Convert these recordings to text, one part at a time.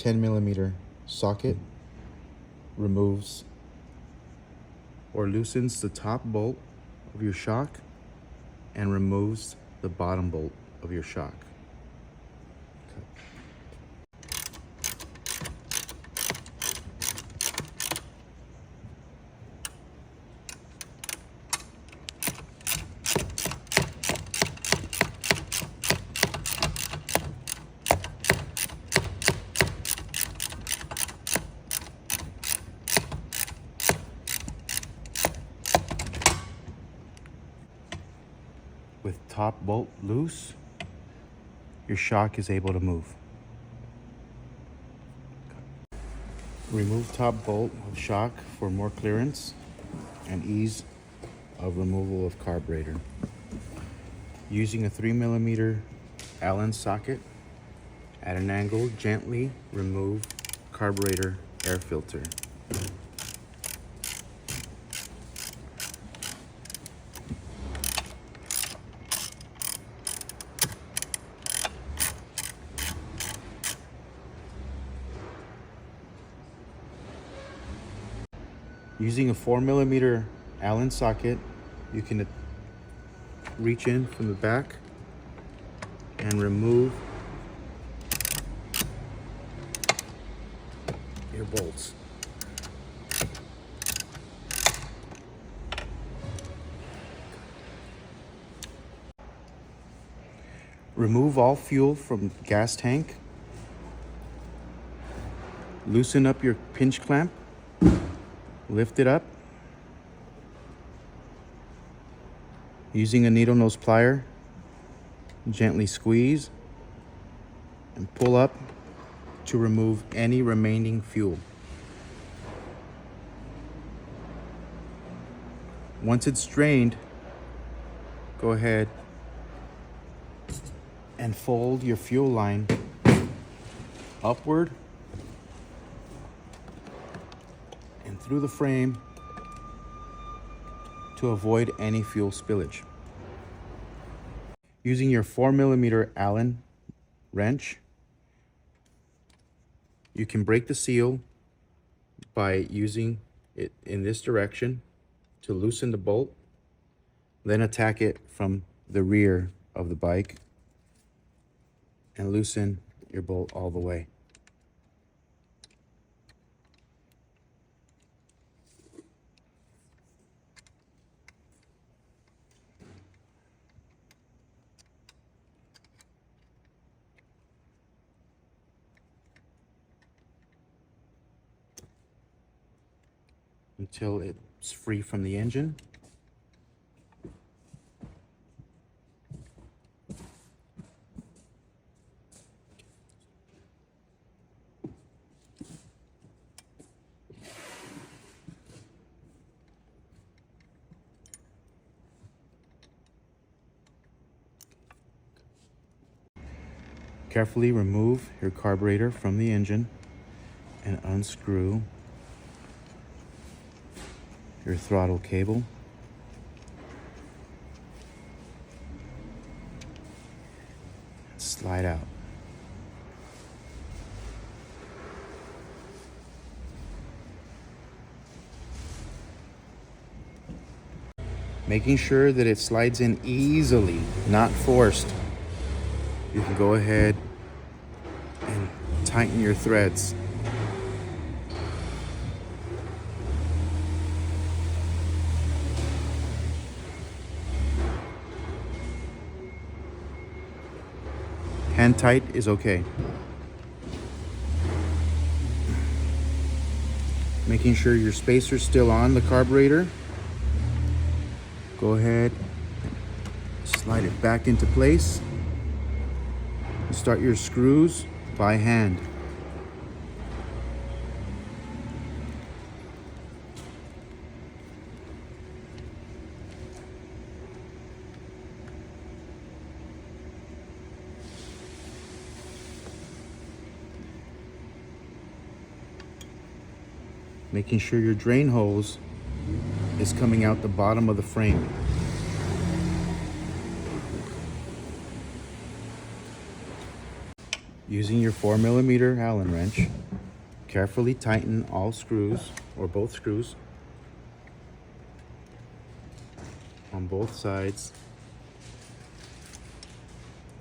10mm socket removes or loosens the top bolt of your shock and removes the bottom bolt of your shock. With top bolt loose, your shock is able to move. Remove top bolt of shock for more clearance and ease of removal of carburetor. Using a 3mm Allen socket at an angle, gently remove carburetor air filter. Using a 4mm Allen socket, you can reach in from the back and remove your bolts. Remove all fuel from the gas tank. Loosen up your pinch clamp. Lift it up. Using a needle nose plier, gently squeeze and pull up to remove any remaining fuel. Once it's drained, go ahead and fold your fuel line upward and through the frame to avoid any fuel spillage. Using your 4mm Allen wrench, you can break the seal by using it in this direction to loosen the bolt, then attack it from the rear of the bike and loosen your bolt all the way. Until it's free from the engine. Carefully remove your carburetor from the engine and unscrew your throttle cable. Slide out. Making sure that it slides in easily, not forced. You can go ahead and tighten your threads. Hand tight is okay. Making sure your spacer's still on the carburetor. Go ahead, slide it back into place. Start your screws by hand. Making sure your drain hose is coming out the bottom of the frame. Using your 4mm Allen wrench, carefully tighten all screws, or both screws, on both sides,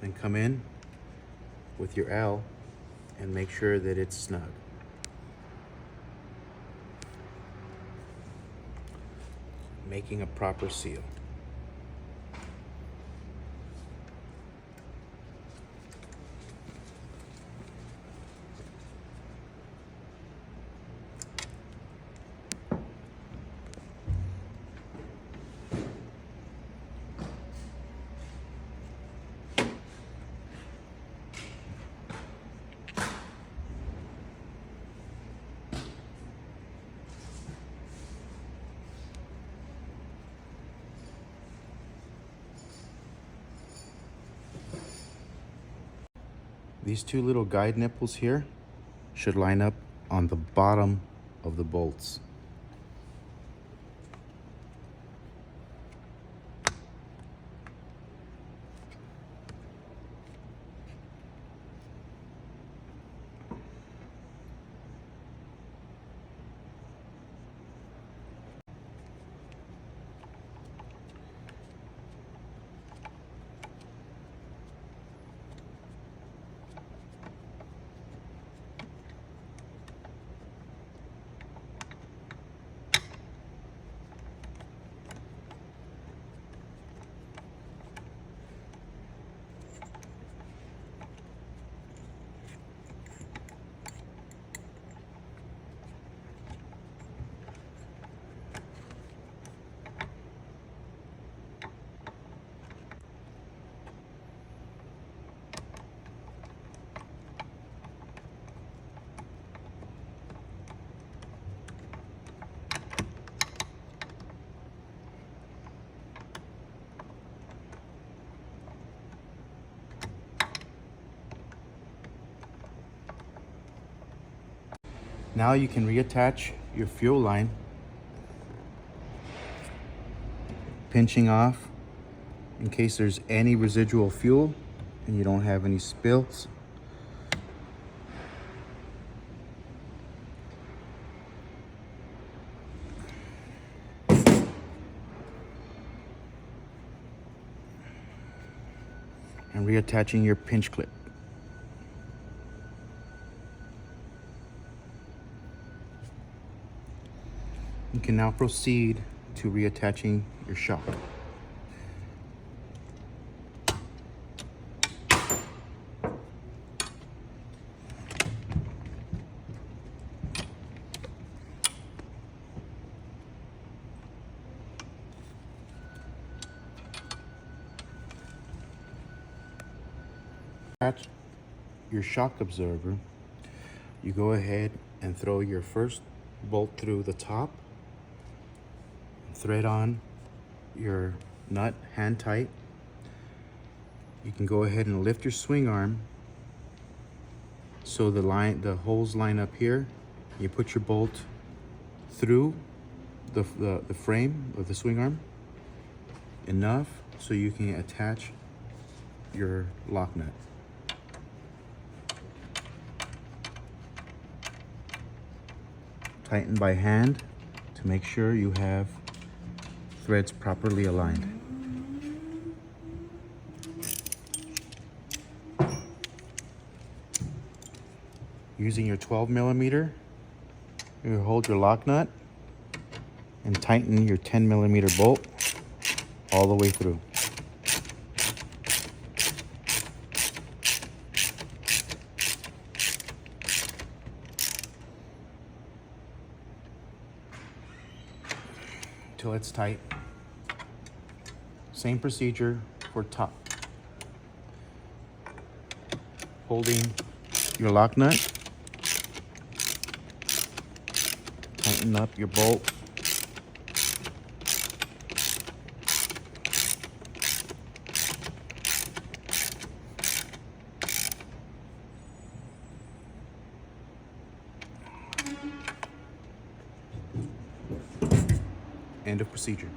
and come in with your L and make sure that it's snug. Making a proper seal. These two little guide nipples here should line up on the bottom of the bolts. Now you can reattach your fuel line, pinching off in case there's any residual fuel and you don't have any spills. And reattaching your pinch clip. You can now proceed to reattaching your shock. Attach your shock absorber. You go ahead and throw your first bolt through the top, thread on your nut hand tight. You can go ahead and lift your swing arm so the holes line up here. You put your bolt through the frame of the swing arm enough so you can attach your lock nut. Tighten by hand to make sure you have threads properly aligned. Using your 12mm, you hold your lock nut and tighten your 10mm bolt all the way through. Till it's tight. Same procedure for top. Holding your lock nut, tighten up your bolt. End of procedure.